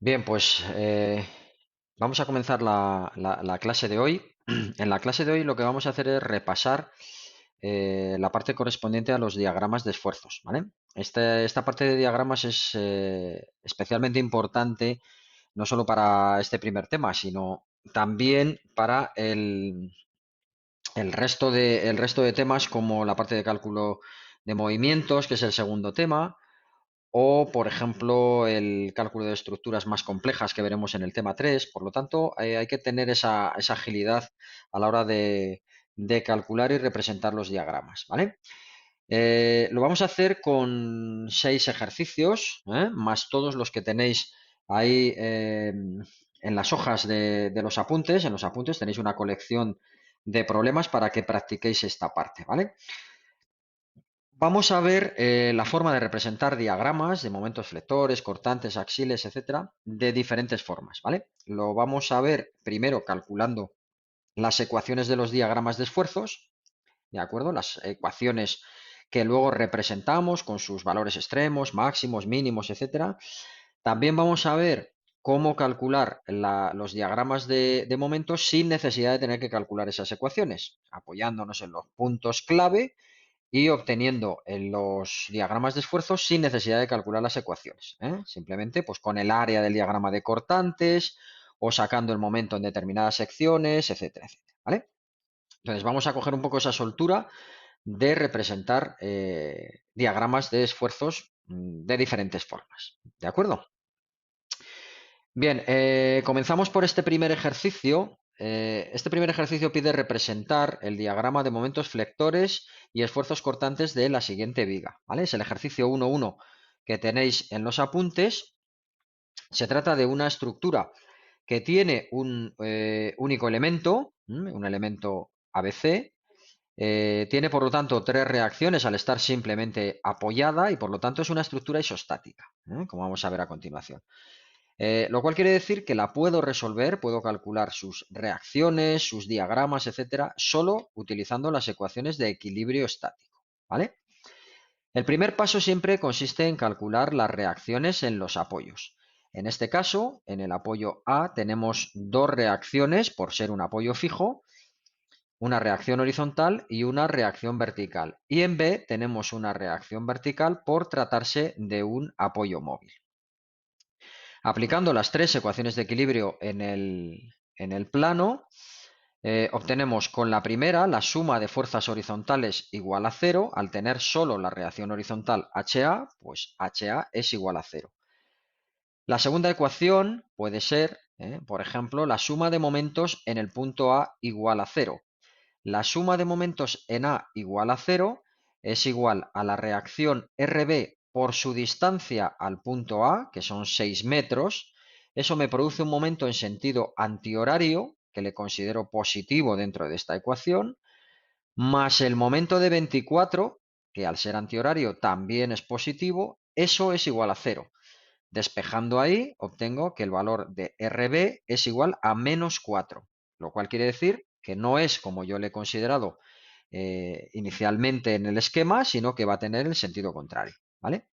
Bien, pues vamos a comenzar la clase de hoy. En la clase de hoy lo que vamos a hacer es repasar la parte correspondiente a los diagramas de esfuerzos, ¿vale? Esta parte de diagramas es especialmente importante no solo para este primer tema, sino también para el resto de temas como la parte de cálculo de movimientos, que es el segundo tema, o, por ejemplo, el cálculo de estructuras más complejas que veremos en el tema 3. Por lo tanto, hay que tener esa agilidad a la hora de calcular y representar los diagramas, ¿vale? Lo vamos a hacer con 6 ejercicios, más todos los que tenéis ahí en las hojas de los apuntes. En los apuntes tenéis una colección de problemas para que practiquéis esta parte, ¿vale? Vamos a ver la forma de representar diagramas de momentos flectores, cortantes, axiles, etcétera, de diferentes formas, ¿vale? Lo vamos a ver primero calculando las ecuaciones de los diagramas de esfuerzos, ¿de acuerdo? Las ecuaciones que luego representamos con sus valores extremos, máximos, mínimos, etcétera. También vamos a ver cómo calcular los diagramas de momentos sin necesidad de tener que calcular esas ecuaciones, apoyándonos en los puntos clave y obteniendo en los diagramas de esfuerzo sin necesidad de calcular las ecuaciones, ¿eh? Simplemente pues con el área del diagrama de cortantes o sacando el momento en determinadas secciones, etcétera, etcétera, ¿vale? Entonces vamos a coger un poco esa soltura de representar diagramas de esfuerzos de diferentes formas, ¿de acuerdo? Bien, comenzamos por este primer ejercicio. Este primer ejercicio pide representar el diagrama de momentos flectores y esfuerzos cortantes de la siguiente viga, ¿vale? Es el ejercicio 1.1 que tenéis en los apuntes. Se trata de una estructura que tiene un único elemento, un elemento ABC. Tiene, por lo tanto, tres reacciones al estar simplemente apoyada y, por lo tanto, es una estructura isostática, como vamos a ver a continuación. Lo cual quiere decir que la puedo resolver, puedo calcular sus reacciones, sus diagramas, etcétera, solo utilizando las ecuaciones de equilibrio estático, ¿vale? El primer paso siempre consiste en calcular las reacciones en los apoyos. En este caso, en el apoyo A tenemos dos reacciones por ser un apoyo fijo, una reacción horizontal y una reacción vertical. Y en B tenemos una reacción vertical por tratarse de un apoyo móvil. Aplicando las tres ecuaciones de equilibrio en el plano, obtenemos con la primera la suma de fuerzas horizontales igual a cero. Al tener solo la reacción horizontal HA, pues HA es igual a cero. La segunda ecuación puede ser, por ejemplo, la suma de momentos en el punto A igual a cero. La suma de momentos en A igual a cero es igual a la reacción RB por su distancia al punto A, que son 6 metros. Eso me produce un momento en sentido antihorario, que le considero positivo dentro de esta ecuación, más el momento de 24, que al ser antihorario también es positivo. Eso es igual a cero. Despejando ahí, obtengo que el valor de RB es igual a menos 4, lo cual quiere decir que no es como yo le he considerado inicialmente en el esquema, sino que va a tener el sentido contrario, ¿vale?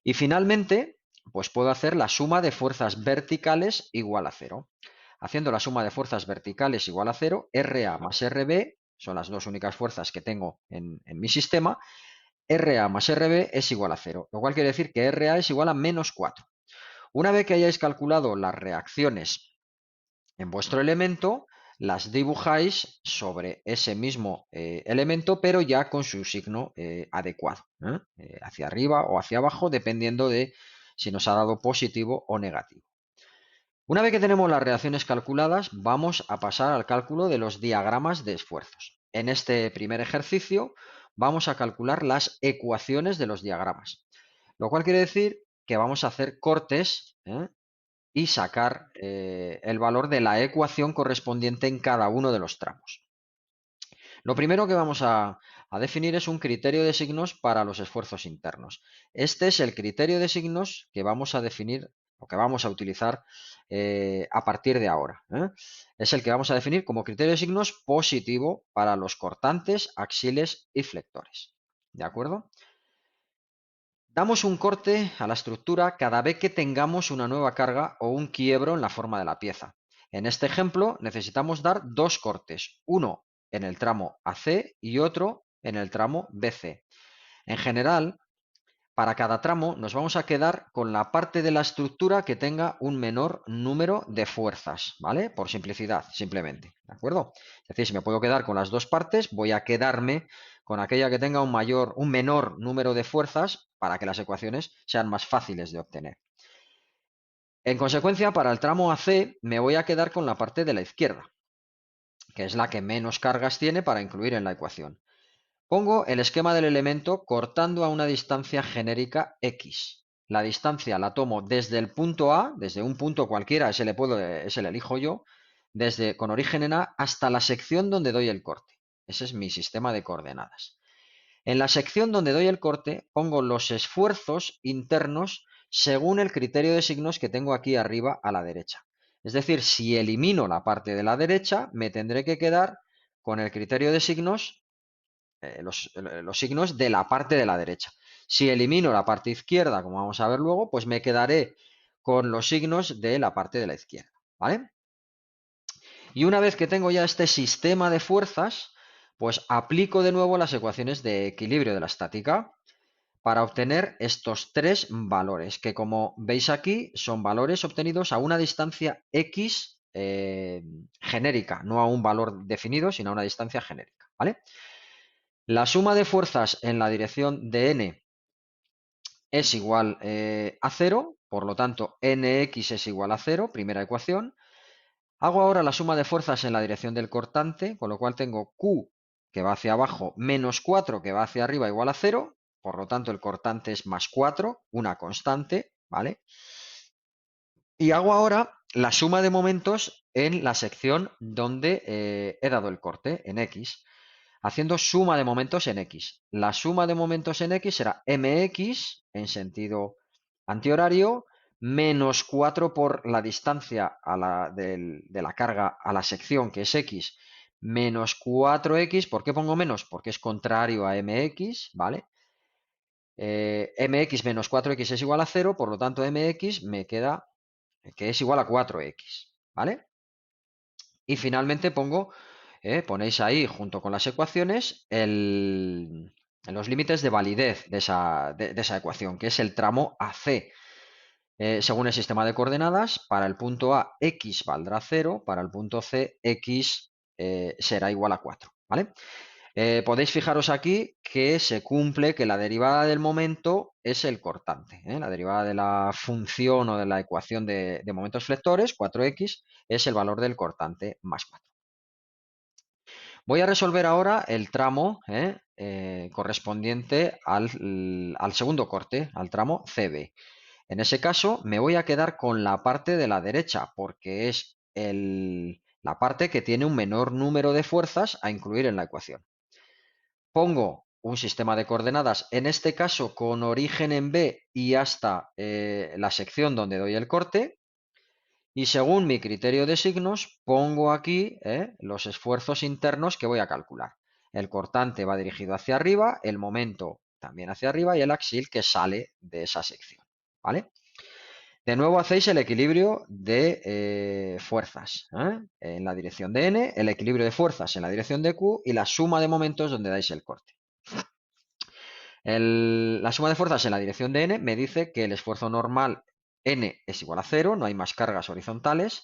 Y finalmente, pues puedo hacer la suma de fuerzas verticales igual a cero. Haciendo la suma de fuerzas verticales igual a cero, RA más RB son las dos únicas fuerzas que tengo en mi sistema. RA más RB es igual a cero, lo cual quiere decir que RA es igual a menos 4. Una vez que hayáis calculado las reacciones en vuestro elemento, las dibujáis sobre ese mismo elemento, pero ya con su signo adecuado, hacia arriba o hacia abajo, dependiendo de si nos ha dado positivo o negativo. Una vez que tenemos las reacciones calculadas, vamos a pasar al cálculo de los diagramas de esfuerzos. En este primer ejercicio vamos a calcular las ecuaciones de los diagramas, lo cual quiere decir que vamos a hacer cortes y sacar el valor de la ecuación correspondiente en cada uno de los tramos. Lo primero que vamos a definir es un criterio de signos para los esfuerzos internos. Este es el criterio de signos que vamos a definir o que vamos a utilizar a partir de ahora. Es el que vamos a definir como criterio de signos positivo para los cortantes, axiles y flectores. ¿De acuerdo? Damos un corte a la estructura cada vez que tengamos una nueva carga o un quiebro en la forma de la pieza. En este ejemplo necesitamos dar dos cortes, uno en el tramo AC y otro en el tramo BC. En general, para cada tramo nos vamos a quedar con la parte de la estructura que tenga un menor número de fuerzas, ¿vale? Por simplicidad, simplemente, ¿de acuerdo? Es decir, si me puedo quedar con las dos partes, voy a quedarme con aquella que tenga un menor número de fuerzas para que las ecuaciones sean más fáciles de obtener. En consecuencia, para el tramo AC me voy a quedar con la parte de la izquierda, que es la que menos cargas tiene para incluir en la ecuación. Pongo el esquema del elemento cortando a una distancia genérica x. La distancia la tomo desde el punto A, desde un punto cualquiera, ese le elijo yo, desde con origen en A hasta la sección donde doy el corte. Ese es mi sistema de coordenadas. En la sección donde doy el corte pongo los esfuerzos internos según el criterio de signos que tengo aquí arriba a la derecha. Es decir, si elimino la parte de la derecha, me tendré que quedar con el criterio de signos los signos de la parte de la derecha. Si elimino la parte izquierda, como vamos a ver luego, pues me quedaré con los signos de la parte de la izquierda, ¿vale? Y una vez que tengo ya este sistema de fuerzas, pues aplico de nuevo las ecuaciones de equilibrio de la estática para obtener estos tres valores, que como veis aquí son valores obtenidos a una distancia x genérica, no a un valor definido, sino a una distancia genérica, ¿vale? La suma de fuerzas en la dirección de n es igual a 0, por lo tanto nx es igual a 0, primera ecuación. Hago ahora la suma de fuerzas en la dirección del cortante, con lo cual tengo q que va hacia abajo menos 4 que va hacia arriba igual a 0, por lo tanto el cortante es más 4, una constante, ¿vale? Y hago ahora la suma de momentos en la sección donde he dado el corte, en x, haciendo suma de momentos en x. La suma de momentos en x será mx en sentido antihorario menos 4 por la distancia de la carga a la sección, que es x, menos 4x. ¿Por qué pongo menos? Porque es contrario a mx, ¿vale? Mx menos 4x es igual a 0, por lo tanto mx me queda que es igual a 4x, ¿vale? Y finalmente ponéis ahí junto con las ecuaciones los límites de validez de esa ecuación, que es el tramo AC. Según el sistema de coordenadas, para el punto A x valdrá 0, para el punto C x será igual a 4, ¿vale? Podéis fijaros aquí que se cumple que la derivada del momento es el cortante. La derivada de la función o de la ecuación de momentos flectores, 4x, es el valor del cortante más 4. Voy a resolver ahora el tramo correspondiente al segundo corte, al tramo CB. En ese caso me voy a quedar con la parte de la derecha porque es la parte que tiene un menor número de fuerzas a incluir en la ecuación. Pongo un sistema de coordenadas, en este caso con origen en B y hasta la sección donde doy el corte. Y según mi criterio de signos, pongo aquí los esfuerzos internos que voy a calcular. El cortante va dirigido hacia arriba, el momento también hacia arriba y el axil que sale de esa sección. ¿Vale? De nuevo hacéis el equilibrio de fuerzas en la dirección de n, el equilibrio de fuerzas en la dirección de q y la suma de momentos donde dais el corte. La suma de fuerzas en la dirección de n me dice que el esfuerzo normal n es igual a 0, no hay más cargas horizontales.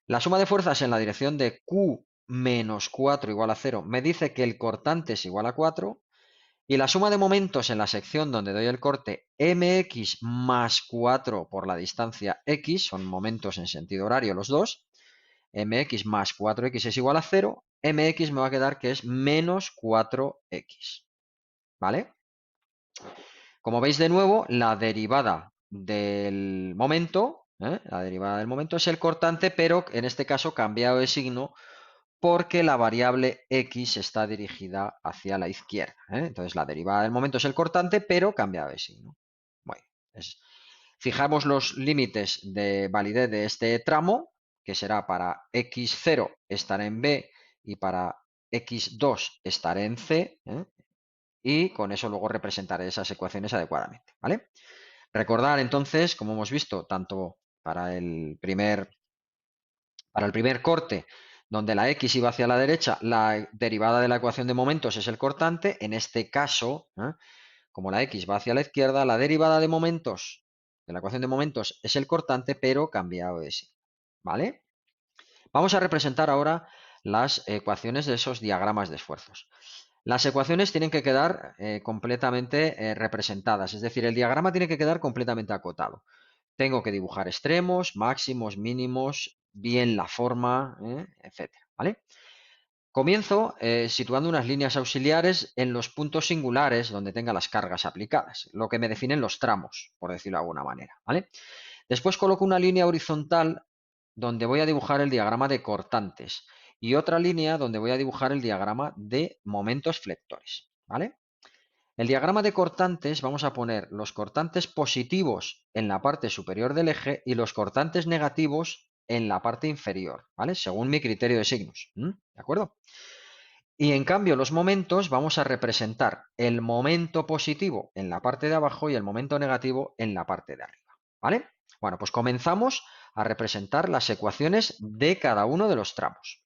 La suma de fuerzas en la dirección de q menos 4 igual a 0 me dice que el cortante es igual a 4. Y la suma de momentos en la sección donde doy el corte mx más 4 por la distancia x, son momentos en sentido horario los dos, mx más 4x es igual a 0, mx me va a quedar que es menos 4x. ¿Vale? Como veis de nuevo, la derivada del momento es el cortante, pero en este caso cambiado de signo porque la variable x está dirigida hacia la izquierda. Entonces la derivada del momento es el cortante, pero cambiado de signo. Bueno, fijamos los límites de validez de este tramo, que será para x0 estará en B y para x2 estará en C. y con eso luego representaré esas ecuaciones adecuadamente, ¿vale? Recordar entonces, como hemos visto, tanto para el primer corte, donde la x iba hacia la derecha, la derivada de la ecuación de momentos es el cortante. En este caso, como la x va hacia la izquierda, la derivada de momentos de la ecuación de momentos es el cortante, pero cambiado de signo, ¿vale? Vamos a representar ahora las ecuaciones de esos diagramas de esfuerzos. Las ecuaciones tienen que quedar completamente representadas, es decir, el diagrama tiene que quedar completamente acotado. Tengo que dibujar extremos, máximos, mínimos, bien la forma, etcétera, ¿vale? Comienzo situando unas líneas auxiliares en los puntos singulares donde tenga las cargas aplicadas, lo que me definen los tramos, por decirlo de alguna manera, ¿vale? Después coloco una línea horizontal donde voy a dibujar el diagrama de cortantes y otra línea donde voy a dibujar el diagrama de momentos flectores, ¿vale? El diagrama de cortantes vamos a poner los cortantes positivos en la parte superior del eje y los cortantes negativos en la parte inferior, ¿vale? Según mi criterio de signos, ¿de acuerdo? Y en cambio los momentos vamos a representar el momento positivo en la parte de abajo y el momento negativo en la parte de arriba, ¿vale? Bueno, pues comenzamos a representar las ecuaciones de cada uno de los tramos.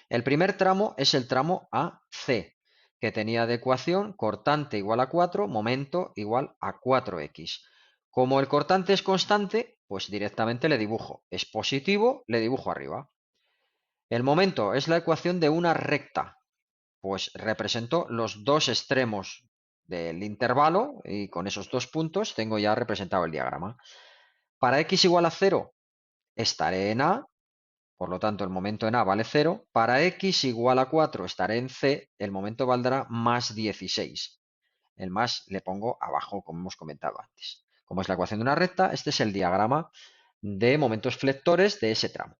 El primer tramo es el tramo AC, que tenía de ecuación cortante igual a 4, momento igual a 4x. Como el cortante es constante, pues directamente le dibujo. Es positivo, le dibujo arriba. El momento es la ecuación de una recta, pues represento los dos extremos del intervalo y con esos dos puntos tengo ya representado el diagrama. Para x igual a 0 estaré en A, por lo tanto el momento en A vale 0. Para x igual a 4 estaré en C, el momento valdrá más 16. El más le pongo abajo, como hemos comentado antes. Como es la ecuación de una recta, este es el diagrama de momentos flectores de ese tramo.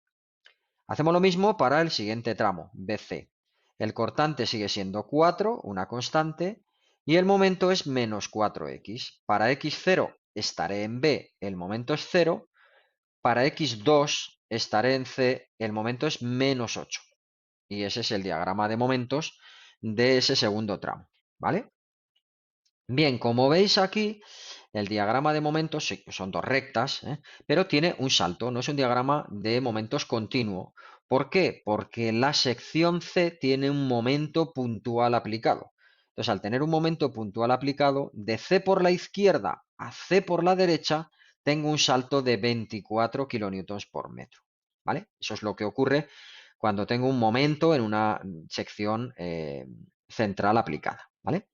Hacemos lo mismo para el siguiente tramo, BC. El cortante sigue siendo 4, una constante, y el momento es menos 4x. Para x0 estaré en B, el momento es 0. Para x2 estaré en C, el momento es menos 8. Y ese es el diagrama de momentos de ese segundo tramo, ¿vale? Bien, como veis aquí, el diagrama de momentos son dos rectas, pero tiene un salto, no es un diagrama de momentos continuo. ¿Por qué? Porque la sección C tiene un momento puntual aplicado. Entonces, al tener un momento puntual aplicado, de C por la izquierda a C por la derecha, tengo un salto de 24 kilonewtons por metro. ¿Vale? Eso es lo que ocurre cuando tengo un momento en una sección central aplicada. ¿Vale?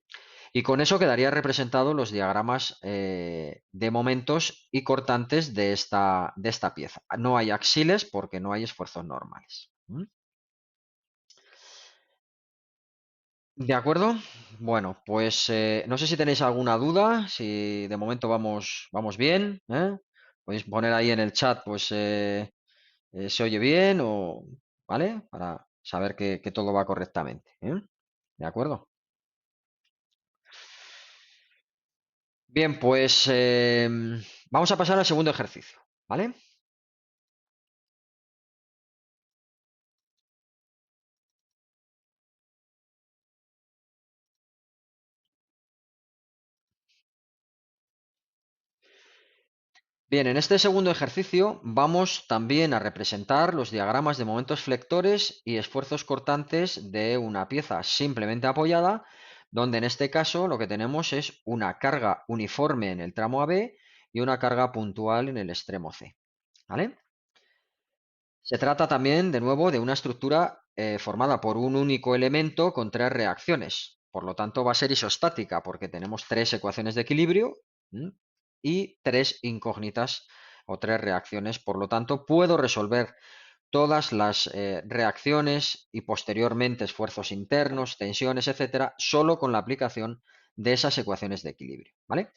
Y con eso quedaría representados los diagramas de momentos y cortantes de esta pieza. No hay axiles porque no hay esfuerzos normales. ¿De acuerdo? Bueno, pues no sé si tenéis alguna duda, si de momento vamos bien, ¿eh? Podéis poner ahí en el chat, pues se oye bien o, ¿vale? Para saber que todo va correctamente, ¿eh? ¿De acuerdo? Bien, pues vamos a pasar al segundo ejercicio, ¿vale? Bien, en este segundo ejercicio vamos también a representar los diagramas de momentos flectores y esfuerzos cortantes de una pieza simplemente apoyada, donde en este caso lo que tenemos es una carga uniforme en el tramo AB y una carga puntual en el extremo C. ¿Vale? Se trata también, de nuevo, de una estructura formada por un único elemento con tres reacciones. Por lo tanto, va a ser isostática porque tenemos tres ecuaciones de equilibrio y tres incógnitas o tres reacciones. Por lo tanto, puedo resolver todas las reacciones y posteriormente esfuerzos internos, tensiones, etcétera, solo con la aplicación de esas ecuaciones de equilibrio. ¿Vale?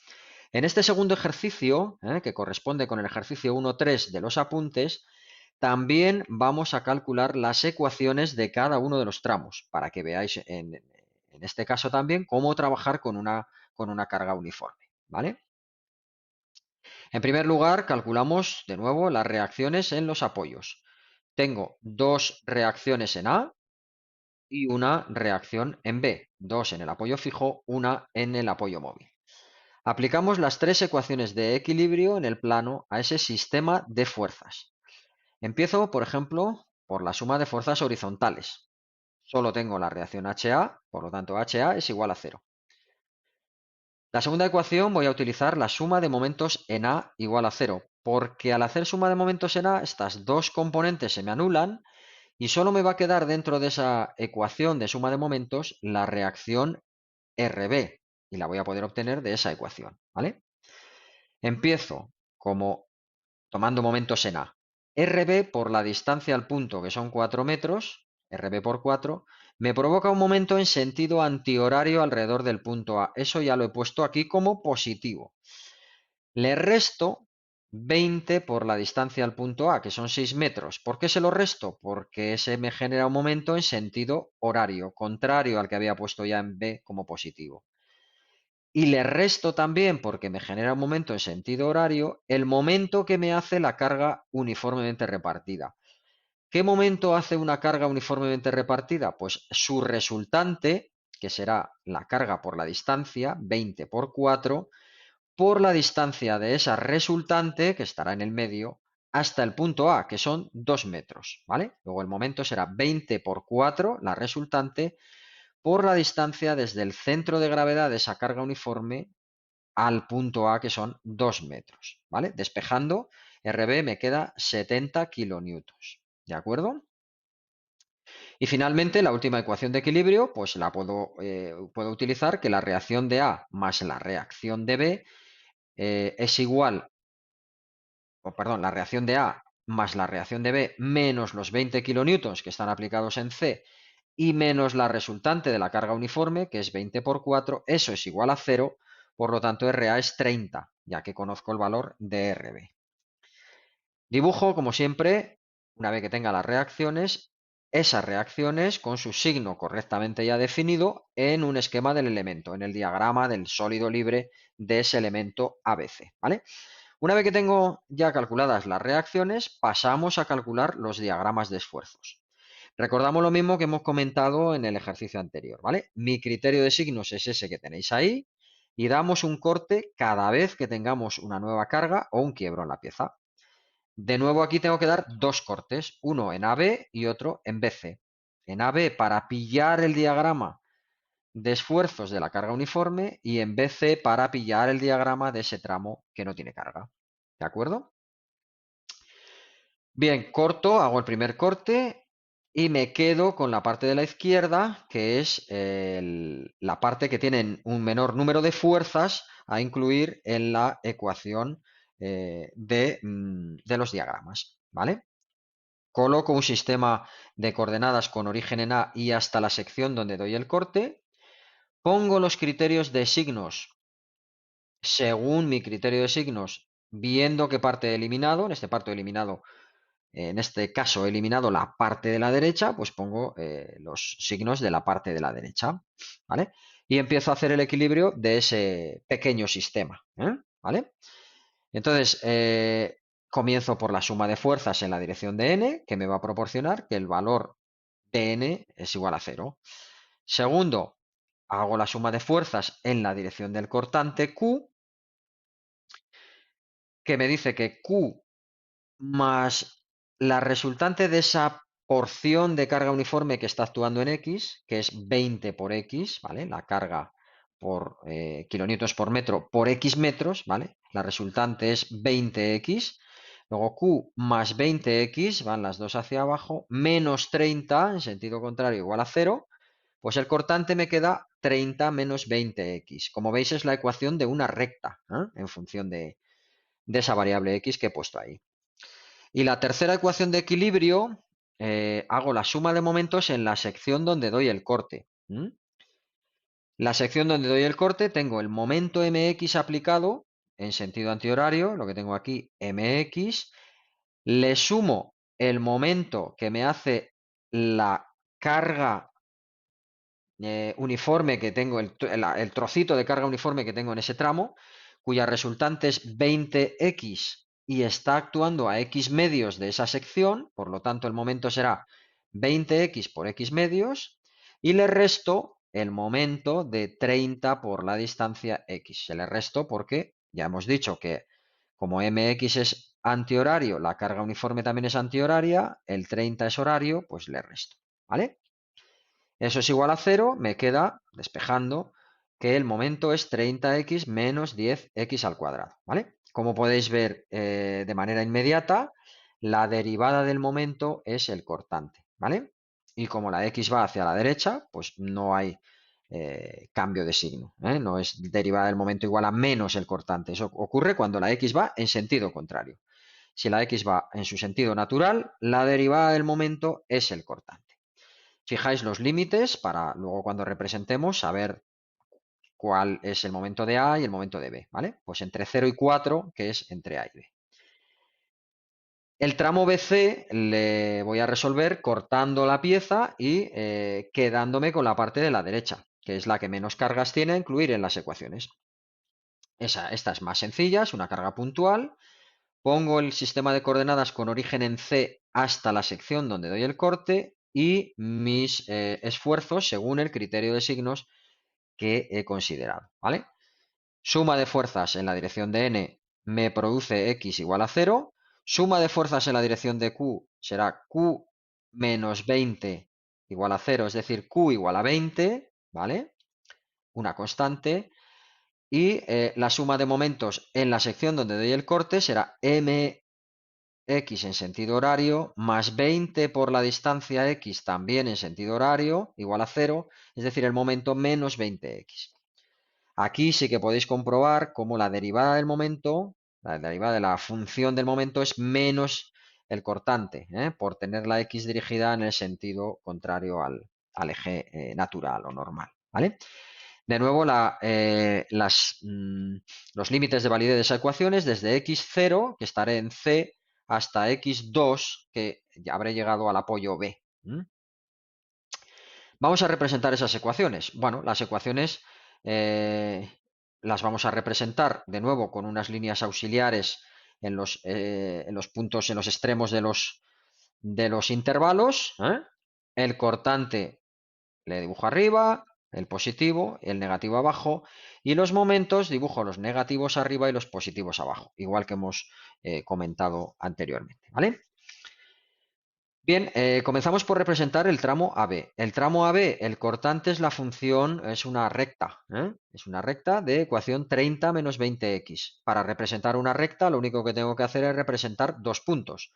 En este segundo ejercicio, que corresponde con el ejercicio 1.3 de los apuntes, también vamos a calcular las ecuaciones de cada uno de los tramos, para que veáis en este caso también cómo trabajar con una carga uniforme, ¿vale? En primer lugar, calculamos de nuevo las reacciones en los apoyos. Tengo dos reacciones en A y una reacción en B, 2 en el apoyo fijo, una en el apoyo móvil. Aplicamos las tres ecuaciones de equilibrio en el plano a ese sistema de fuerzas. Empiezo, por ejemplo, por la suma de fuerzas horizontales. Solo tengo la reacción HA, por lo tanto HA es igual a 0. La segunda ecuación voy a utilizar la suma de momentos en A igual a 0, porque al hacer suma de momentos en A, estas dos componentes se me anulan y solo me va a quedar dentro de esa ecuación de suma de momentos la reacción RB y la voy a poder obtener de esa ecuación, ¿vale? Empiezo como tomando momentos en A. RB por la distancia al punto, que son 4 metros, RB por 4, me provoca un momento en sentido antihorario alrededor del punto A. Eso ya lo he puesto aquí como positivo. Le resto 20 por la distancia al punto A, que son 6 metros. ¿Por qué se lo resto? Porque ese me genera un momento en sentido horario, contrario al que había puesto ya en B como positivo. Y le resto también, porque me genera un momento en sentido horario, el momento que me hace la carga uniformemente repartida. ¿Qué momento hace una carga uniformemente repartida? Pues su resultante, que será la carga por la distancia, 20 por 4, por la distancia de esa resultante, que estará en el medio, hasta el punto A, que son 2 metros, ¿vale? Luego el momento será 20 por 4, la resultante, por la distancia desde el centro de gravedad de esa carga uniforme al punto A, que son 2 metros, ¿vale? Despejando, RB me queda 70 kilonewtons, ¿de acuerdo? Y finalmente, la última ecuación de equilibrio, pues la puedo utilizar que la reacción de A más la reacción de B es igual, o perdón, la reacción de A más la reacción de B menos los 20 kilonewtons que están aplicados en C y menos la resultante de la carga uniforme, que es 20 por 4, eso es igual a 0, por lo tanto RA es 30, ya que conozco el valor de RB. Dibujo, como siempre, una vez que tenga las reacciones, esas reacciones con su signo correctamente ya definido en un esquema del elemento, en el diagrama del sólido libre de ese elemento ABC, ¿vale? Una vez que tengo ya calculadas las reacciones, pasamos a calcular los diagramas de esfuerzos. Recordamos lo mismo que hemos comentado en el ejercicio anterior, ¿vale? Mi criterio de signos es ese que tenéis ahí y damos un corte cada vez que tengamos una nueva carga o un quiebro en la pieza. De nuevo aquí tengo que dar dos cortes, uno en AB y otro en BC. En AB para pillar el diagrama de esfuerzos de la carga uniforme y en BC para pillar el diagrama de ese tramo que no tiene carga. ¿De acuerdo? Bien, corto, hago el primer corte y me quedo con la parte de la izquierda, que es la parte que tiene un menor número de fuerzas a incluir en la ecuación de los diagramas, ¿vale? Coloco un sistema de coordenadas con origen en A y hasta la sección donde doy el corte. Pongo los criterios de signos según mi criterio de signos, viendo qué parte he eliminado. En este caso he eliminado la parte de la derecha, pues pongo los signos de la parte de la derecha, ¿vale? Y empiezo a hacer el equilibrio de ese pequeño sistema, ¿vale? Entonces, comienzo por la suma de fuerzas en la dirección de n, que me va a proporcionar que el valor de n es igual a 0. Segundo, hago la suma de fuerzas en la dirección del cortante Q, que me dice que Q más la resultante de esa porción de carga uniforme que está actuando en X, que es 20 por X, ¿vale? La carga por kilonewtons por metro por X metros, ¿vale? La resultante es 20X. Luego Q más 20X, van las dos hacia abajo, menos 30 en sentido contrario igual a 0, pues el cortante me queda 30 menos 20X. Como veis es la ecuación de una recta, en función de esa variable X que he puesto ahí. Y la tercera ecuación de equilibrio, hago la suma de momentos en la sección donde doy el corte. La sección donde doy el corte tengo el momento mx aplicado en sentido antihorario, lo que tengo aquí mx, le sumo el momento que me hace la carga uniforme que tengo, el trocito de carga uniforme que tengo en ese tramo, cuya resultante es 20x y está actuando a x medios de esa sección, por lo tanto el momento será 20x por x medios, y le resto el momento de 30 por la distancia x. Se le resto porque ya hemos dicho que como mx es antihorario, la carga uniforme también es antihoraria, el 30 es horario, pues le resto, ¿vale? Eso es igual a 0, me queda, despejando, que el momento es 30x menos 10x al cuadrado, ¿vale? Como podéis ver de manera inmediata, la derivada del momento es el cortante, ¿vale? Y como la x va hacia la derecha, pues no hay cambio de signo, ¿eh? No es derivada del momento igual a menos el cortante. Eso ocurre cuando la x va en sentido contrario. Si la x va en su sentido natural, la derivada del momento es el cortante. Fijáis los límites para luego cuando representemos saber cuál es el momento de A y el momento de B, ¿vale? Pues entre 0 y 4, que es entre A y B. El tramo BC le voy a resolver cortando la pieza y quedándome con la parte de la derecha, que es la que menos cargas tiene a incluir en las ecuaciones. Esta es más sencilla, es una carga puntual. Pongo el sistema de coordenadas con origen en C hasta la sección donde doy el corte y mis esfuerzos según el criterio de signos que he considerado, ¿vale? Suma de fuerzas en la dirección de n me produce x igual a 0. Suma de fuerzas en la dirección de q será q menos 20 igual a 0, es decir, q igual a 20, ¿vale? Una constante. Y la suma de momentos en la sección donde doy el corte será mx en sentido horario más 20 por la distancia x también en sentido horario igual a 0, es decir, el momento menos 20x. Aquí sí que podéis comprobar cómo la derivada del momento, la derivada de la función del momento es menos el cortante, por tener la x dirigida en el sentido contrario al eje natural o normal, ¿vale? De nuevo, los límites de validez de esa ecuación es desde x0, que estaré en C, hasta x2, que ya habré llegado al apoyo B. Vamos a representar esas ecuaciones. Bueno, las ecuaciones las vamos a representar de nuevo con unas líneas auxiliares en los puntos, en los extremos de los intervalos. El cortante le dibujo arriba, el positivo, el negativo abajo, y los momentos dibujo los negativos arriba y los positivos abajo, igual que hemos comentado anteriormente, ¿vale? Bien, comenzamos por representar el tramo AB. El tramo AB, el cortante es la función, es una recta, es una recta de ecuación 30 menos 20x. Para representar una recta, lo único que tengo que hacer es representar dos puntos.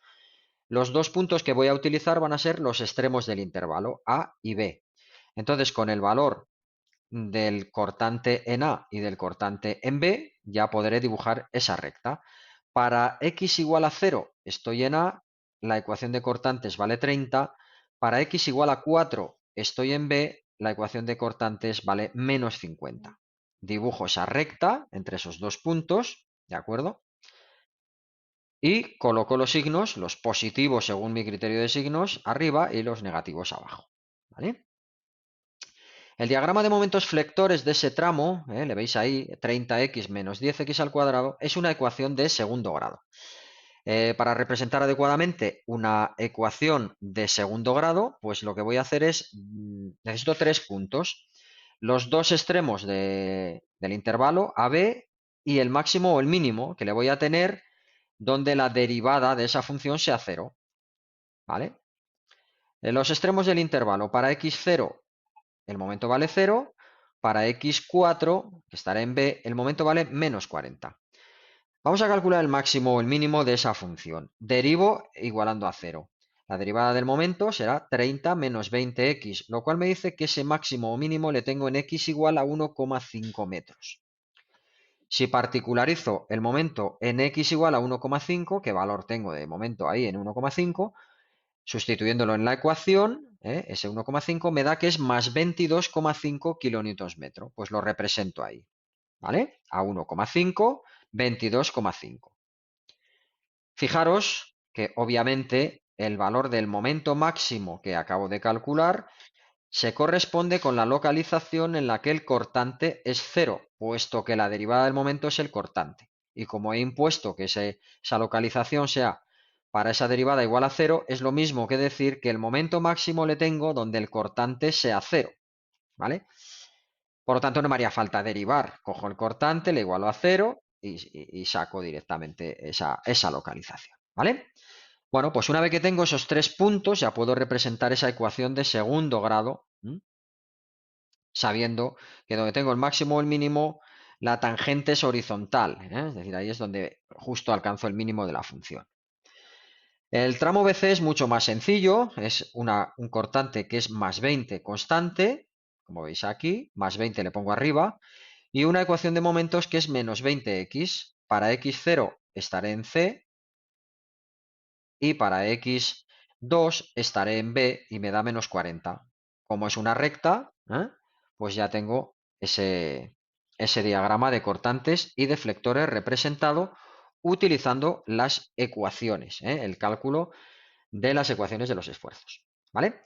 Los dos puntos que voy a utilizar van a ser los extremos del intervalo, A y B. Entonces, con el valor del cortante en A y del cortante en B, ya podré dibujar esa recta. Para x igual a 0 estoy en A, la ecuación de cortantes vale 30. Para x igual a 4 estoy en B, la ecuación de cortantes vale menos 50. Dibujo esa recta entre esos dos puntos, ¿de acuerdo? Y coloco los signos, los positivos según mi criterio de signos, arriba y los negativos abajo, ¿vale? El diagrama de momentos flectores de ese tramo, le veis ahí, 30x menos 10x al cuadrado, es una ecuación de segundo grado. Para representar adecuadamente una ecuación de segundo grado, pues lo que voy a hacer es, necesito tres puntos. Los dos extremos del intervalo AB y el máximo o el mínimo que le voy a tener donde la derivada de esa función sea 0. ¿Vale? En los extremos del intervalo, para x0 el momento vale 0, para x4, que estará en B, el momento vale menos 40. Vamos a calcular el máximo o el mínimo de esa función. Derivo igualando a 0. La derivada del momento será 30 menos 20x, lo cual me dice que ese máximo o mínimo le tengo en x igual a 1,5 metros. Si particularizo el momento en x igual a 1,5, ¿qué valor tengo de momento ahí en 1,5? Sustituyéndolo en la ecuación, ese 1,5 me da que es más 22,5 kilonewtons metro. Pues lo represento ahí, ¿vale? A 1,5, 22,5. Fijaros que obviamente el valor del momento máximo que acabo de calcular se corresponde con la localización en la que el cortante es 0, puesto que la derivada del momento es el cortante. Y como he impuesto que esa localización sea para esa derivada igual a 0 es lo mismo que decir que el momento máximo le tengo donde el cortante sea 0, ¿vale? Por lo tanto, no me haría falta derivar. Cojo el cortante, le igualo a 0 y saco directamente esa localización, ¿vale? Bueno, pues una vez que tengo esos 3 puntos, ya puedo representar esa ecuación de segundo grado, sabiendo que donde tengo el máximo o el mínimo, la tangente es horizontal, es decir, ahí es donde justo alcanzo el mínimo de la función. El tramo BC es mucho más sencillo, es un cortante que es más 20 constante, como veis aquí, más 20 le pongo arriba, y una ecuación de momentos que es menos 20x. Para x0 estaré en C y para x2 estaré en B y me da menos 40. Como es una recta, pues ya tengo ese diagrama de cortantes y deflectores representado utilizando las ecuaciones, el cálculo de las ecuaciones de los esfuerzos. ¿Vale?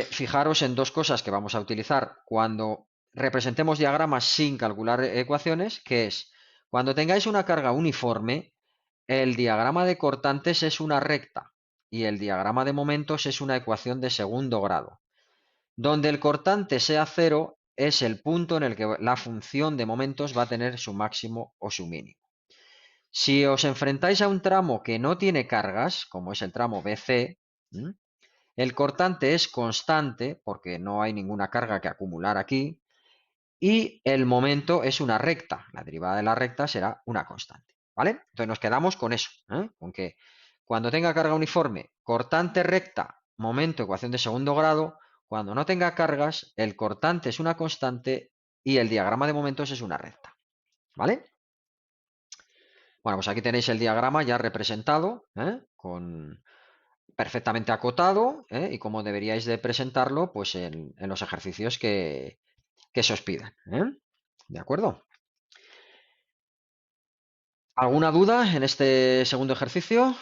Fijaros en dos cosas que vamos a utilizar cuando representemos diagramas sin calcular ecuaciones, que es cuando tengáis una carga uniforme, el diagrama de cortantes es una recta y el diagrama de momentos es una ecuación de segundo grado. Donde el cortante sea 0 es el punto en el que la función de momentos va a tener su máximo o su mínimo. Si os enfrentáis a un tramo que no tiene cargas, como es el tramo BC, el cortante es constante porque no hay ninguna carga que acumular aquí y el momento es una recta. La derivada de la recta será una constante. ¿Vale? Entonces nos quedamos con eso, con que cuando tenga carga uniforme, cortante recta, momento, ecuación de segundo grado. Cuando no tenga cargas, el cortante es una constante y el diagrama de momentos es una recta. ¿Vale? Bueno, pues aquí tenéis el diagrama ya representado, con perfectamente acotado, y cómo deberíais de presentarlo pues en los ejercicios que se os pidan. ¿De acuerdo? ¿Alguna duda en este segundo ejercicio?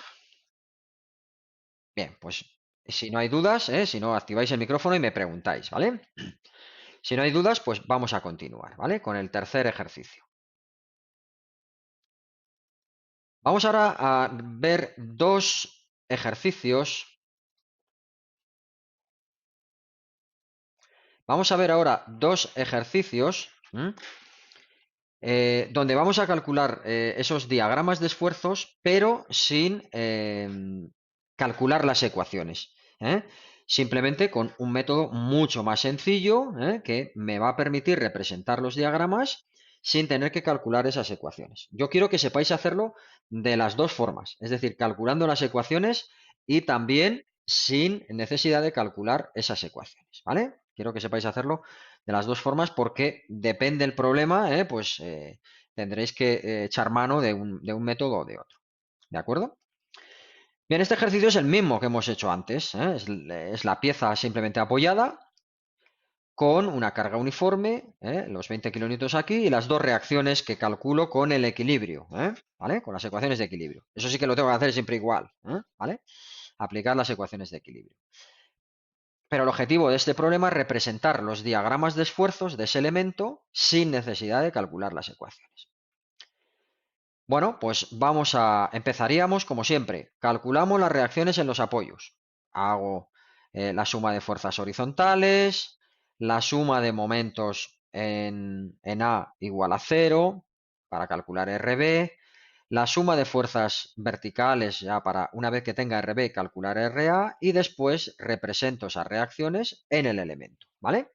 Bien, pues si no hay dudas, si no, activáis el micrófono y me preguntáis, ¿vale? Si no hay dudas, pues vamos a continuar, ¿vale? Con el tercer ejercicio. Vamos ahora a ver dos ejercicios. Vamos a ver ahora dos ejercicios donde vamos a calcular esos diagramas de esfuerzos, pero sin calcular las ecuaciones. Simplemente con un método mucho más sencillo que me va a permitir representar los diagramas sin tener que calcular esas ecuaciones. Yo quiero que sepáis hacerlo de las dos formas, es decir, calculando las ecuaciones y también sin necesidad de calcular esas ecuaciones, ¿vale? Quiero que sepáis hacerlo de las dos formas porque depende el problema, pues tendréis que echar mano de un método o de otro. ¿De acuerdo? Bien, este ejercicio es el mismo que hemos hecho antes. Es la pieza simplemente apoyada con una carga uniforme, los 20 kilonewtons aquí y las dos reacciones que calculo con el equilibrio, ¿vale? Con las ecuaciones de equilibrio. Eso sí que lo tengo que hacer siempre igual, ¿vale? Aplicar las ecuaciones de equilibrio. Pero el objetivo de este problema es representar los diagramas de esfuerzos de ese elemento sin necesidad de calcular las ecuaciones. Bueno, pues empezaríamos como siempre. Calculamos las reacciones en los apoyos. Hago la suma de fuerzas horizontales, la suma de momentos en A igual a 0 para calcular RB, la suma de fuerzas verticales ya para una vez que tenga RB calcular RA y después represento esas reacciones en el elemento, ¿vale?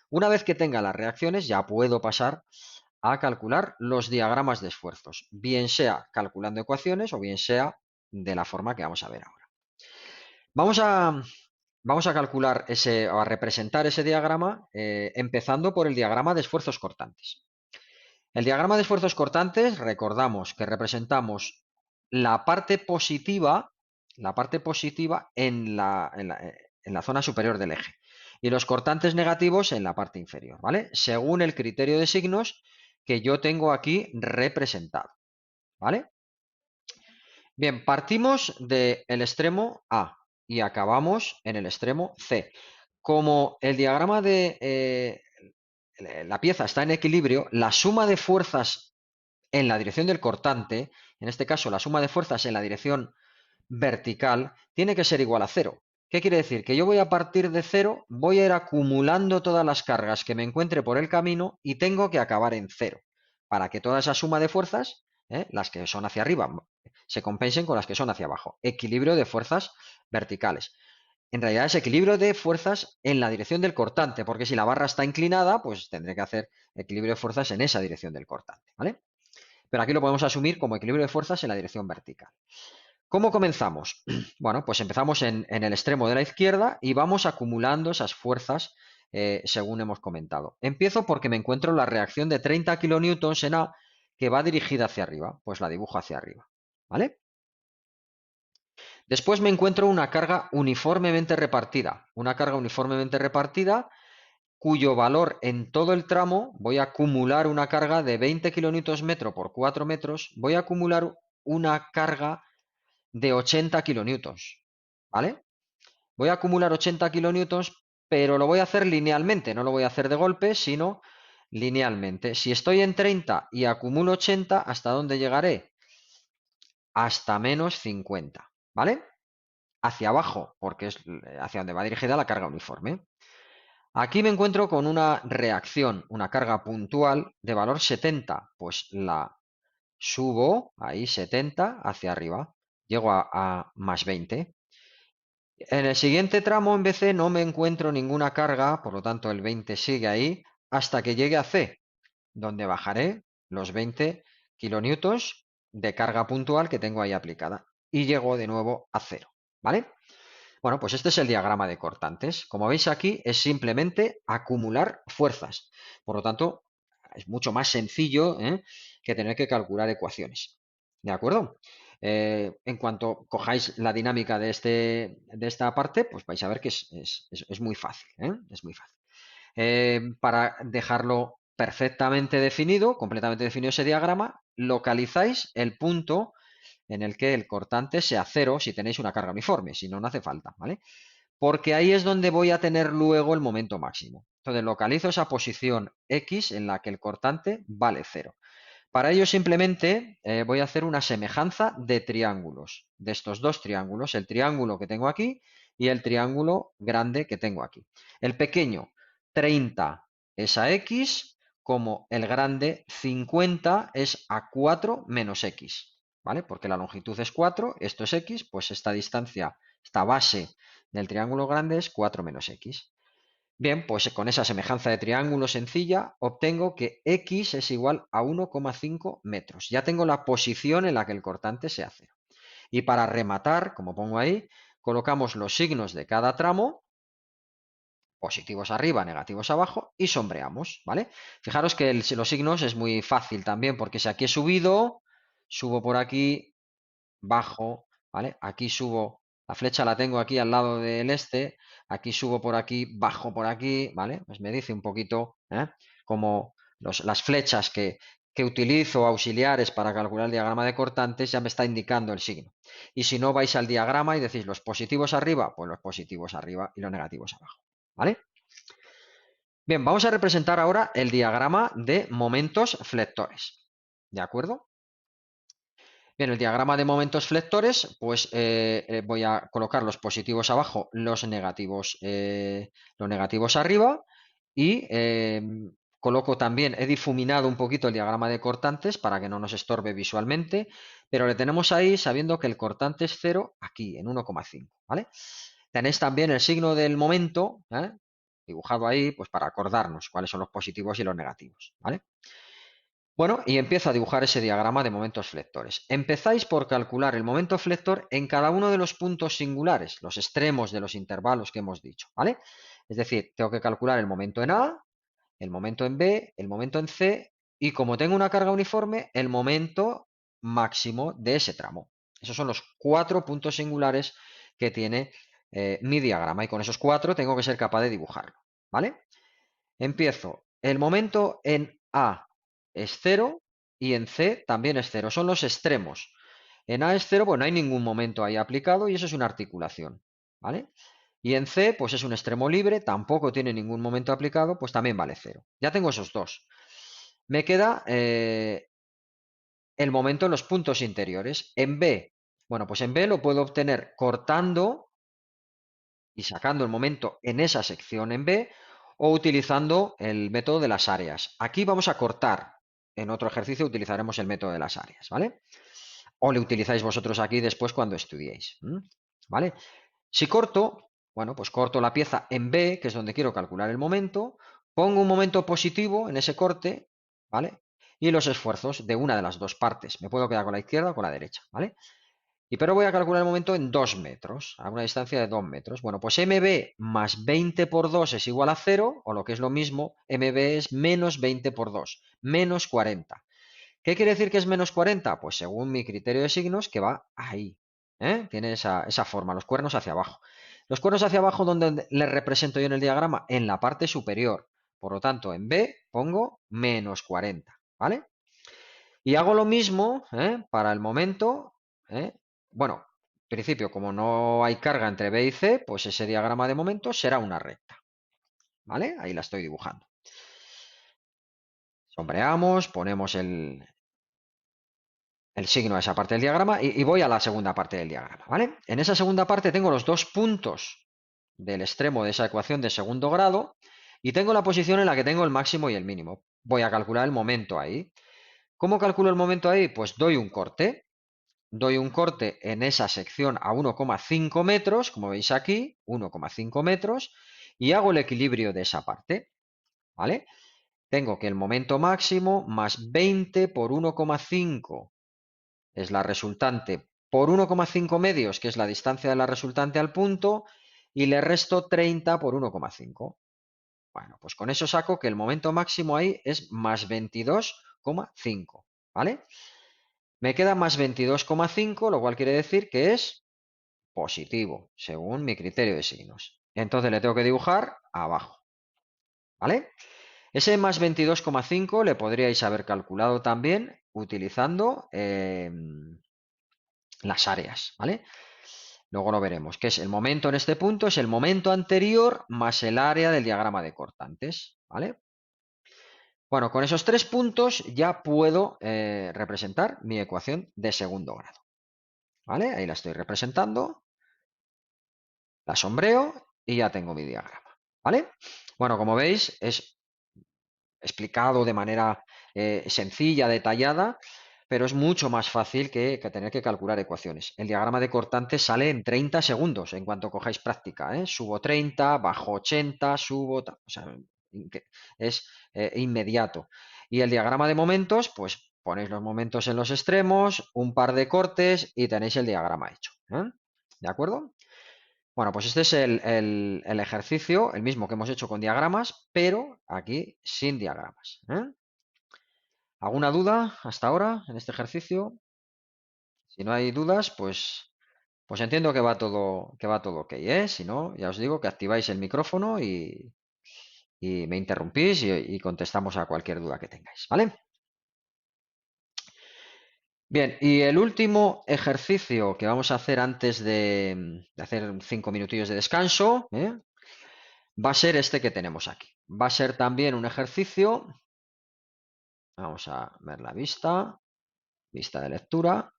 Una vez que tenga las reacciones ya puedo pasar a calcular los diagramas de esfuerzos, bien sea calculando ecuaciones o bien sea de la forma que vamos a ver ahora. Vamos a calcular o a representar ese diagrama empezando por el diagrama de esfuerzos cortantes. El diagrama de esfuerzos cortantes, recordamos que representamos la parte positiva en la zona superior del eje y los cortantes negativos en la parte inferior, ¿vale? Según el criterio de signos que yo tengo aquí representado, ¿vale? Bien, partimos del extremo A y acabamos en el extremo C. Como el diagrama de la pieza está en equilibrio, la suma de fuerzas en la dirección del cortante, en este caso la suma de fuerzas en la dirección vertical tiene que ser igual a cero. ¿Qué quiere decir? Que yo voy a partir de cero, voy a ir acumulando todas las cargas que me encuentre por el camino y tengo que acabar en cero, para que toda esa suma de fuerzas, las que son hacia arriba, se compensen con las que son hacia abajo. Equilibrio de fuerzas verticales. En realidad es equilibrio de fuerzas en la dirección del cortante, porque si la barra está inclinada, pues tendré que hacer equilibrio de fuerzas en esa dirección del cortante, ¿vale? Pero aquí lo podemos asumir como equilibrio de fuerzas en la dirección vertical. ¿Cómo comenzamos? Bueno, pues empezamos en el extremo de la izquierda y vamos acumulando esas fuerzas según hemos comentado. Empiezo porque me encuentro la reacción de 30 kilonewtons en A que va dirigida hacia arriba. Pues la dibujo hacia arriba, ¿vale? Después me encuentro una carga uniformemente repartida. Una carga uniformemente repartida cuyo valor en todo el tramo voy a acumular una carga de 20 kilonewtons metro por 4 metros. Voy a acumular una carga de 80 kilonewtons, ¿vale? Voy a acumular 80 kilonewtons, pero lo voy a hacer linealmente, no lo voy a hacer de golpe, sino linealmente. Si estoy en 30 y acumulo 80, ¿hasta dónde llegaré? Hasta menos 50, ¿vale? Hacia abajo, porque es hacia donde va dirigida la carga uniforme. Aquí me encuentro con una reacción, una carga puntual de valor 70, pues la subo ahí 70 hacia arriba, llego a más 20. En el siguiente tramo en BC no me encuentro ninguna carga, por lo tanto el 20 sigue ahí, hasta que llegue a C, donde bajaré los 20 kilonewtons de carga puntual que tengo ahí aplicada. Y llego de nuevo a cero, ¿vale? Bueno, pues este es el diagrama de cortantes. Como veis aquí, es simplemente acumular fuerzas. Por lo tanto, es mucho más sencillo, que tener que calcular ecuaciones. ¿De acuerdo? En cuanto cojáis la dinámica de esta parte, pues vais a ver que es muy fácil, es muy fácil. Para dejarlo perfectamente definido, completamente definido ese diagrama, localizáis el punto en el que el cortante sea cero si tenéis una carga uniforme, si no, no hace falta, ¿vale? Porque ahí es donde voy a tener luego el momento máximo. Entonces localizo esa posición X en la que el cortante vale cero. Para ello simplemente voy a hacer una semejanza de triángulos, de estos dos triángulos, el triángulo que tengo aquí y el triángulo grande que tengo aquí. El pequeño 30 es a X, como el grande 50 es a 4 menos X, ¿vale? Porque la longitud es 4, esto es X, pues esta distancia, esta base del triángulo grande es 4 menos X. Bien, pues con esa semejanza de triángulo sencilla obtengo que X es igual a 1,5 metros. Ya tengo la posición en la que el cortante sea cero. Y para rematar, como pongo ahí, colocamos los signos de cada tramo, positivos arriba, negativos abajo, y sombreamos, ¿vale? Fijaros que los signos es muy fácil también, porque si aquí he subido, subo por aquí, bajo, ¿vale? Aquí subo, la flecha la tengo aquí al lado del este, aquí subo por aquí, bajo por aquí, ¿vale? Pues me dice un poquito, como las flechas que utilizo auxiliares para calcular el diagrama de cortantes ya me está indicando el signo. Y si no, vais al diagrama y decís los positivos arriba, pues los positivos arriba y los negativos abajo, ¿vale? Bien, vamos a representar ahora el diagrama de momentos flectores, ¿de acuerdo? Bien, el diagrama de momentos flectores, pues voy a colocar los positivos abajo, los negativos arriba y coloco también, he difuminado un poquito el diagrama de cortantes para que no nos estorbe visualmente, pero le tenemos ahí sabiendo que el cortante es 0 aquí, en 1,5, ¿vale? Tenéis también el signo del momento, dibujado ahí, pues para acordarnos cuáles son los positivos y los negativos, ¿vale? Bueno, y empiezo a dibujar ese diagrama de momentos flectores. Empezáis por calcular el momento flector en cada uno de los puntos singulares, los extremos de los intervalos que hemos dicho, ¿vale? Es decir, tengo que calcular el momento en A, el momento en B, el momento en C y como tengo una carga uniforme, el momento máximo de ese tramo. Esos son los 4 puntos singulares que tiene mi diagrama y con esos 4 tengo que ser capaz de dibujarlo, ¿vale? Empiezo. El momento en A es cero y en C también es cero. Son los extremos. En A es cero, pues no hay ningún momento ahí aplicado y eso es una articulación, ¿vale? Y en C, pues es un extremo libre, tampoco tiene ningún momento aplicado, pues también vale cero. Ya tengo esos dos. Me queda el momento en los puntos interiores. En B, Bueno, pues en B lo puedo obtener cortando y sacando el momento en esa sección en B o utilizando el método de las áreas. Aquí vamos a cortar. En otro ejercicio utilizaremos el método de las áreas, ¿vale? O le utilizáis vosotros aquí después cuando estudiéis, ¿vale? Si corto, bueno, pues corto la pieza en B, que es donde quiero calcular el momento, pongo un momento positivo en ese corte, ¿vale? Y los esfuerzos de una de las dos partes. Me puedo quedar con la izquierda o con la derecha, ¿vale? Y pero voy a calcular el momento en 2 metros, a una distancia de 2 metros. Bueno, pues MB más 20 por 2 es igual a 0, o lo que es lo mismo, MB es menos 20 por 2, menos 40. ¿Qué quiere decir que es menos 40? Pues según mi criterio de signos, que va ahí. Tiene esa forma, los cuernos hacia abajo. Los cuernos hacia abajo, ¿dónde les represento yo en el diagrama? En la parte superior. Por lo tanto, en B pongo menos 40, ¿vale? Y hago lo mismo para el momento. Bueno, en principio, como no hay carga entre B y C, pues ese diagrama de momento será una recta. ¿Vale? Ahí la estoy dibujando. Sombreamos, ponemos el signo a esa parte del diagrama y voy a la segunda parte del diagrama, ¿vale? En esa segunda parte tengo los dos puntos del extremo de esa ecuación de segundo grado y tengo la posición en la que tengo el máximo y el mínimo. Voy a calcular el momento ahí. ¿Cómo calculo el momento ahí? Pues doy un corte en esa sección a 1,5 metros, como veis aquí, 1,5 metros, y hago el equilibrio de esa parte, ¿vale? Tengo que el momento máximo más 20 por 1,5 es la resultante por 1,5 medios, que es la distancia de la resultante al punto, y le resto 30 por 1,5. Bueno, pues con eso saco que el momento máximo ahí es más 22,5, ¿vale? Me queda más 22,5, lo cual quiere decir que es positivo, según mi criterio de signos. Entonces le tengo que dibujar abajo, ¿vale? Ese más 22,5 le podríais haber calculado también utilizando las áreas, ¿vale? Luego lo veremos, que es el momento en este punto, es el momento anterior más el área del diagrama de cortantes, ¿vale? Bueno, con esos tres puntos ya puedo representar mi ecuación de segundo grado, ¿vale? Ahí la estoy representando, la sombreo y ya tengo mi diagrama, ¿vale? Bueno, como veis, es explicado de manera sencilla, detallada, pero es mucho más fácil que tener que calcular ecuaciones. El diagrama de cortantes sale en 30 segundos en cuanto cojáis práctica. Subo 30, bajo 80, subo, o sea, es inmediato. Y el diagrama de momentos, pues ponéis los momentos en los extremos, un par de cortes y tenéis el diagrama hecho. ¿De acuerdo? Bueno, pues este es el ejercicio, el mismo que hemos hecho con diagramas, pero aquí sin diagramas. ¿Alguna duda hasta ahora en este ejercicio? Si no hay dudas, pues entiendo que va todo ok, ¿eh? Si no, ya os digo que activáis el micrófono y me interrumpís y contestamos a cualquier duda que tengáis, ¿vale? Bien, y el último ejercicio que vamos a hacer antes de hacer 5 minutillos de descanso, va a ser este que tenemos aquí. Va a ser también un ejercicio. Vamos a ver la vista de lectura.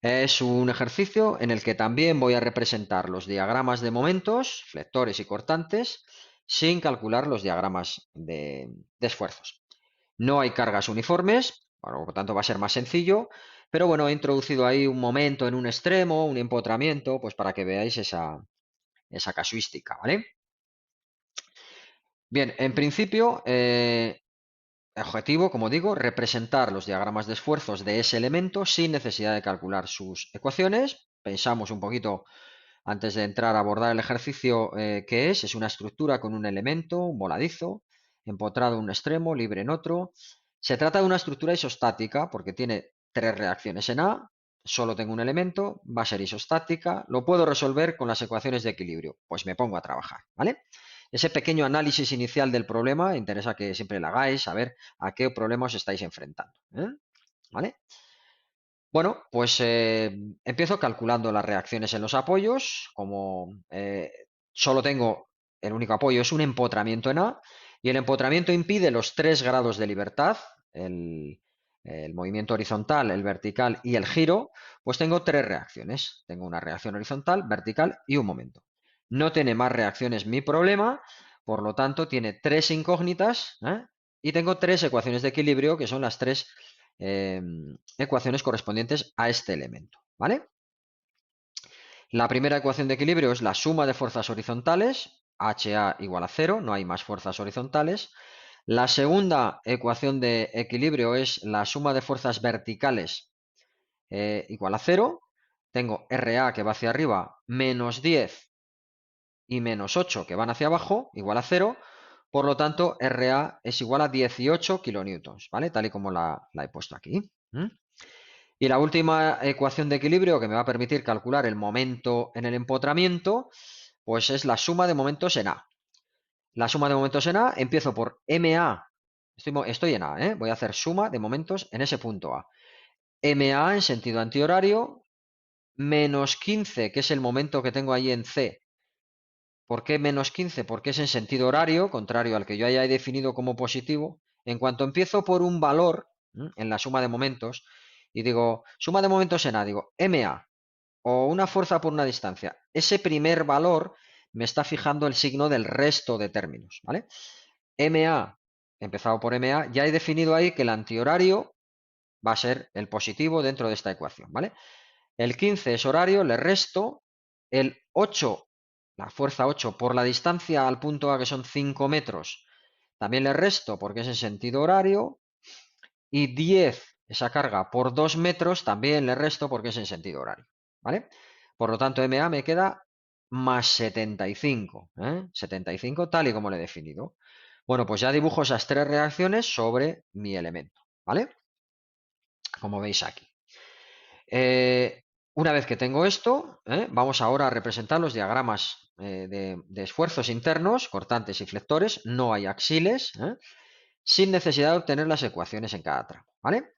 Es un ejercicio en el que también voy a representar los diagramas de momentos, flectores y cortantes, sin calcular los diagramas de esfuerzos. No hay cargas uniformes, por lo tanto va a ser más sencillo, pero bueno, he introducido ahí un momento en un extremo, un empotramiento, pues para que veáis esa casuística, ¿vale? Bien, en principio, objetivo, como digo, representar los diagramas de esfuerzos de ese elemento sin necesidad de calcular sus ecuaciones. Pensamos un poquito antes de entrar a abordar el ejercicio qué es. Es una estructura con un elemento, un voladizo, empotrado en un extremo, libre en otro. Se trata de una estructura isostática porque tiene tres reacciones en A, solo tengo un elemento, va a ser isostática. Lo puedo resolver con las ecuaciones de equilibrio. Pues me pongo a trabajar, ¿vale? Ese pequeño análisis inicial del problema interesa que siempre lo hagáis, saber a qué problema os estáis enfrentando, ¿vale? Bueno, pues empiezo calculando las reacciones en los apoyos. Como solo tengo el único apoyo, es un empotramiento en A, y el empotramiento impide los 3 grados de libertad. el movimiento horizontal, el vertical y el giro, pues tengo tres reacciones. Tengo una reacción horizontal, vertical y un momento. No tiene más reacciones mi problema, por lo tanto tiene tres incógnitas, y tengo tres ecuaciones de equilibrio que son las tres ecuaciones correspondientes a este elemento, ¿vale? La primera ecuación de equilibrio es la suma de fuerzas horizontales, HA igual a 0, no hay más fuerzas horizontales. La segunda ecuación de equilibrio es la suma de fuerzas verticales igual a 0. Tengo RA que va hacia arriba, menos 10 y menos 8 que van hacia abajo, igual a 0. Por lo tanto, RA es igual a 18 kilonewtons, ¿vale? Tal y como la he puesto aquí. Y la última ecuación de equilibrio que me va a permitir calcular el momento en el empotramiento, pues es la suma de momentos en A. La suma de momentos en A, empiezo por MA, estoy en A, voy a hacer suma de momentos en ese punto A. MA en sentido antihorario, menos 15, que es el momento que tengo ahí en C. ¿Por qué menos 15? Porque es en sentido horario, contrario al que yo haya definido como positivo. En cuanto empiezo por un valor en la suma de momentos y digo, suma de momentos en A, digo MA o una fuerza por una distancia, ese primer valor me está fijando el signo del resto de términos, ¿vale? MA, empezado por MA, ya he definido ahí que el antihorario va a ser el positivo dentro de esta ecuación, ¿vale? El 15 es horario, le resto. El 8, la fuerza 8 por la distancia al punto A, que son 5 metros, también le resto porque es en sentido horario. Y 10, esa carga por 2 metros, también le resto porque es en sentido horario, ¿vale? Por lo tanto, MA me queda más 75, 75 tal y como le he definido. Bueno, pues ya dibujo esas tres reacciones sobre mi elemento, ¿vale? Como veis aquí. Una vez que tengo esto, vamos ahora a representar los diagramas de esfuerzos internos, cortantes y flectores. No hay axiles, sin necesidad de obtener las ecuaciones en cada tramo, ¿vale?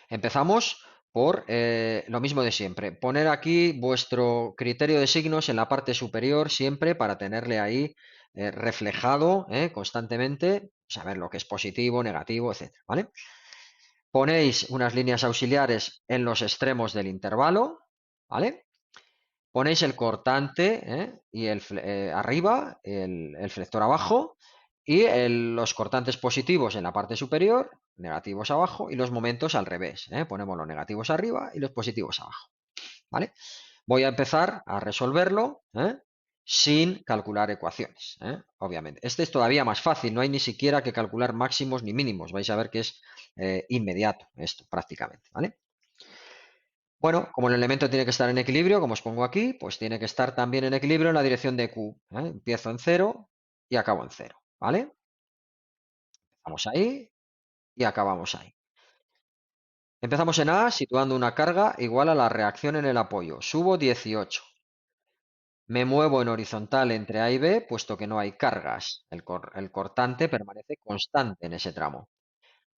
Empezamos por lo mismo de siempre. Poner aquí vuestro criterio de signos en la parte superior siempre para tenerle ahí reflejado constantemente, saber lo que es positivo, negativo, etc. ¿Vale? Ponéis unas líneas auxiliares en los extremos del intervalo, ¿vale? Ponéis el cortante y arriba, el flector abajo y los cortantes positivos en la parte superior, negativos abajo y los momentos al revés. Ponemos los negativos arriba y los positivos abajo, ¿vale? Voy a empezar a resolverlo sin calcular ecuaciones, obviamente. Este es todavía más fácil, no hay ni siquiera que calcular máximos ni mínimos. Vais a ver que es inmediato esto prácticamente, ¿vale? Bueno, como el elemento tiene que estar en equilibrio, como os pongo aquí, pues tiene que estar también en equilibrio en la dirección de Q. Empiezo en 0 y acabo en 0, ¿vale? Vamos ahí y acabamos ahí. Empezamos en A situando una carga igual a la reacción en el apoyo. Subo 18. Me muevo en horizontal entre A y B, puesto que no hay cargas. El cortante permanece constante en ese tramo.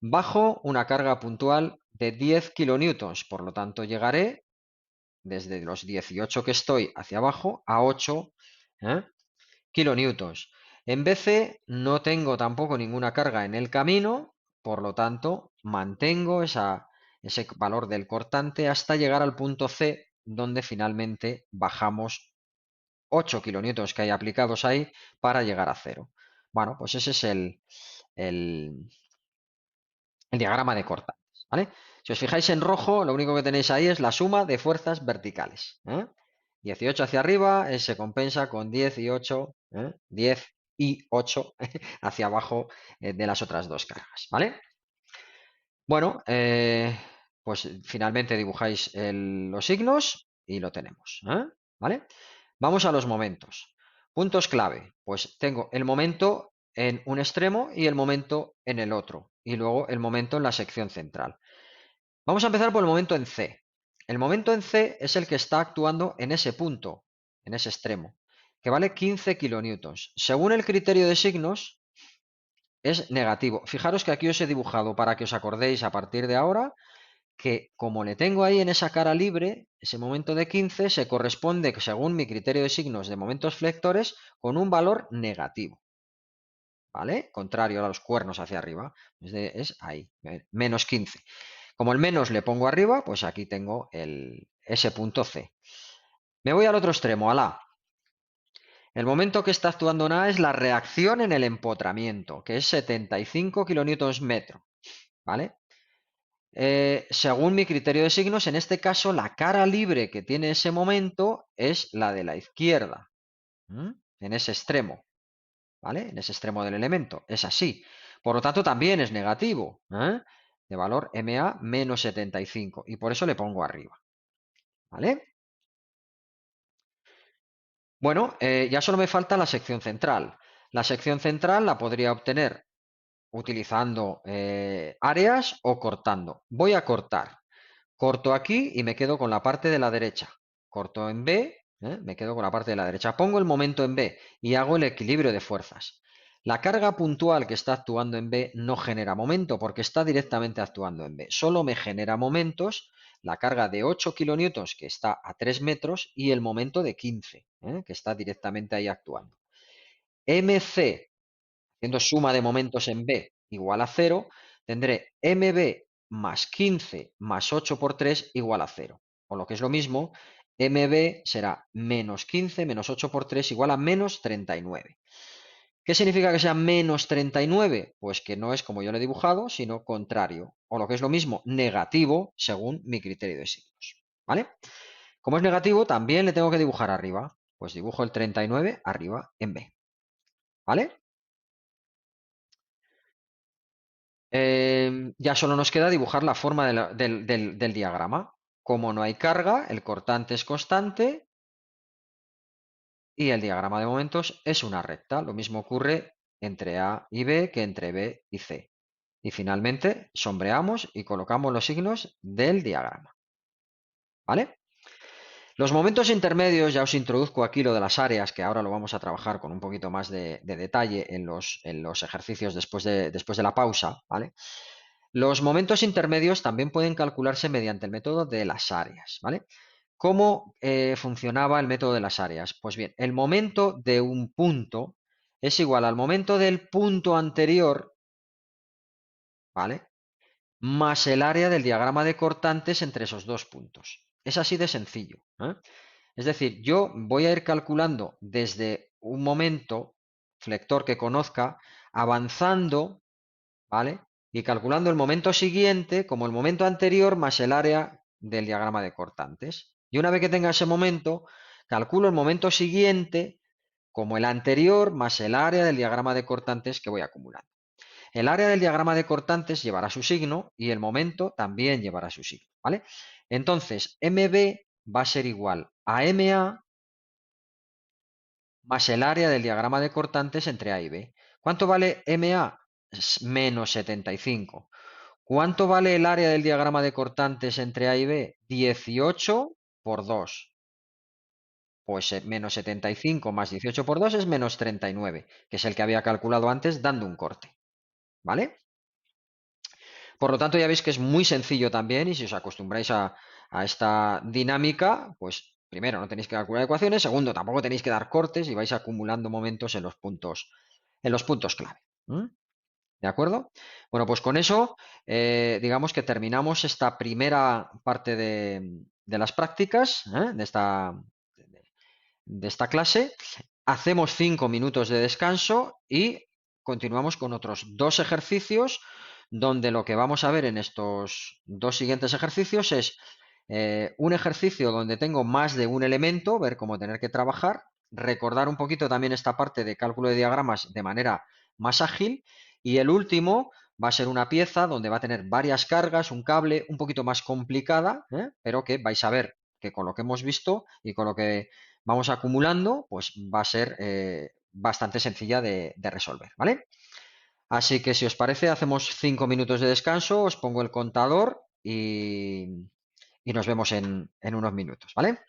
Bajo una carga puntual de 10 kilonewtons, por lo tanto llegaré desde los 18 que estoy hacia abajo a 8 kilonewtons. En BC no tengo tampoco ninguna carga en el camino, por lo tanto mantengo ese valor del cortante hasta llegar al punto C, donde finalmente bajamos 8 kilonewtons que hay aplicados ahí para llegar a 0. Bueno, pues ese es el diagrama de cortantes, ¿vale? Si os fijáis en rojo, lo único que tenéis ahí es la suma de fuerzas verticales. 18 hacia arriba se compensa con 10 y 8, 10 y 8 hacia abajo de las otras dos cargas, ¿vale? Bueno, pues finalmente dibujáis los signos y lo tenemos, ¿vale? Vamos a los momentos. Puntos clave. Pues tengo el momento en un extremo y el momento en el otro. Y luego el momento en la sección central. Vamos a empezar por el momento en C. El momento en C es el que está actuando en ese punto, en ese extremo, que vale 15 kilonewtons. Según el criterio de signos, es negativo. Fijaros que aquí os he dibujado para que os acordéis a partir de ahora que como le tengo ahí en esa cara libre, ese momento de 15 se corresponde, según mi criterio de signos de momentos flectores, con un valor negativo. ¿vale? Contrario a los cuernos hacia arriba. Es ahí, menos 15. Como el menos le pongo arriba, pues aquí tengo ese punto C. Me voy al otro extremo, al A. El momento que está actuando en A es la reacción en el empotramiento, que es 75 kilonewtons metro, ¿vale? Según mi criterio de signos, en este caso la cara libre que tiene ese momento es la de la izquierda, en ese extremo, ¿vale? En ese extremo del elemento, es así. Por lo tanto, también es negativo, de valor MA menos 75, y por eso le pongo arriba, ¿vale? Bueno, ya solo me falta la sección central. La sección central la podría obtener utilizando áreas o cortando. Voy a cortar. Corto aquí y me quedo con la parte de la derecha. Corto en B, me quedo con la parte de la derecha. Pongo el momento en B y hago el equilibrio de fuerzas. La carga puntual que está actuando en B no genera momento porque está directamente actuando en B. Solo me genera momentos la carga de 8 kilonewtons que está a 3 metros y el momento de 15, que está directamente ahí actuando. MC, haciendo suma de momentos en B igual a 0, tendré MB más 15 más 8 por 3 igual a 0. O lo que es lo mismo, MB será menos 15 menos 8 por 3 igual a menos 39. ¿Qué significa que sea menos 39? Pues que no es como yo lo he dibujado, sino contrario. O lo que es lo mismo, negativo, según mi criterio de signos. ¿Vale? Como es negativo, también le tengo que dibujar arriba. Pues dibujo el 39 arriba en B. ¿Vale? Ya solo nos queda dibujar la forma del diagrama. Como no hay carga, el cortante es constante y el diagrama de momentos es una recta. Lo mismo ocurre entre A y B que entre B y C. Y finalmente sombreamos y colocamos los signos del diagrama. ¿Vale? Los momentos intermedios, ya os introduzco aquí lo de las áreas, que ahora lo vamos a trabajar con un poquito más de detalle en los ejercicios después de la pausa, ¿vale? Los momentos intermedios también pueden calcularse mediante el método de las áreas, ¿vale? ¿Cómo funcionaba el método de las áreas? Pues bien, el momento de un punto es igual al momento del punto anterior, ¿vale? Más el área del diagrama de cortantes entre esos dos puntos. Es así de sencillo, ¿eh? Es decir, yo voy a ir calculando desde un momento flector que conozca, avanzando, ¿vale? Y calculando el momento siguiente como el momento anterior más el área del diagrama de cortantes. Y una vez que tenga ese momento, calculo el momento siguiente como el anterior más el área del diagrama de cortantes que voy acumulando. El área del diagrama de cortantes llevará su signo y el momento también llevará su signo, ¿vale? Entonces, MB va a ser igual a MA más el área del diagrama de cortantes entre A y B. ¿Cuánto vale MA? Menos 75. ¿Cuánto vale el área del diagrama de cortantes entre A y B? 18 por 2. Pues menos 75 más 18 por 2 es menos 39, que es el que había calculado antes dando un corte. ¿Vale? Por lo tanto, ya veis que es muy sencillo también y si os acostumbráis a esta dinámica, pues primero no tenéis que calcular ecuaciones, segundo tampoco tenéis que dar cortes y vais acumulando momentos en los puntos clave. ¿De acuerdo? Bueno, pues con eso, digamos que terminamos esta primera parte de las prácticas, de esta clase. Hacemos 5 minutos de descanso y continuamos con otros dos ejercicios donde lo que vamos a ver en estos dos siguientes ejercicios es un ejercicio donde tengo más de un elemento, ver cómo tener que trabajar, recordar un poquito también esta parte de cálculo de diagramas de manera más ágil y el último va a ser una pieza donde va a tener varias cargas, un cable un poquito más complicada, pero que vais a ver que con lo que hemos visto y con lo que vamos acumulando, pues va a ser bastante sencilla de resolver, ¿vale? Así que si os parece, hacemos 5 minutos de descanso, os pongo el contador y nos vemos en unos minutos, ¿vale?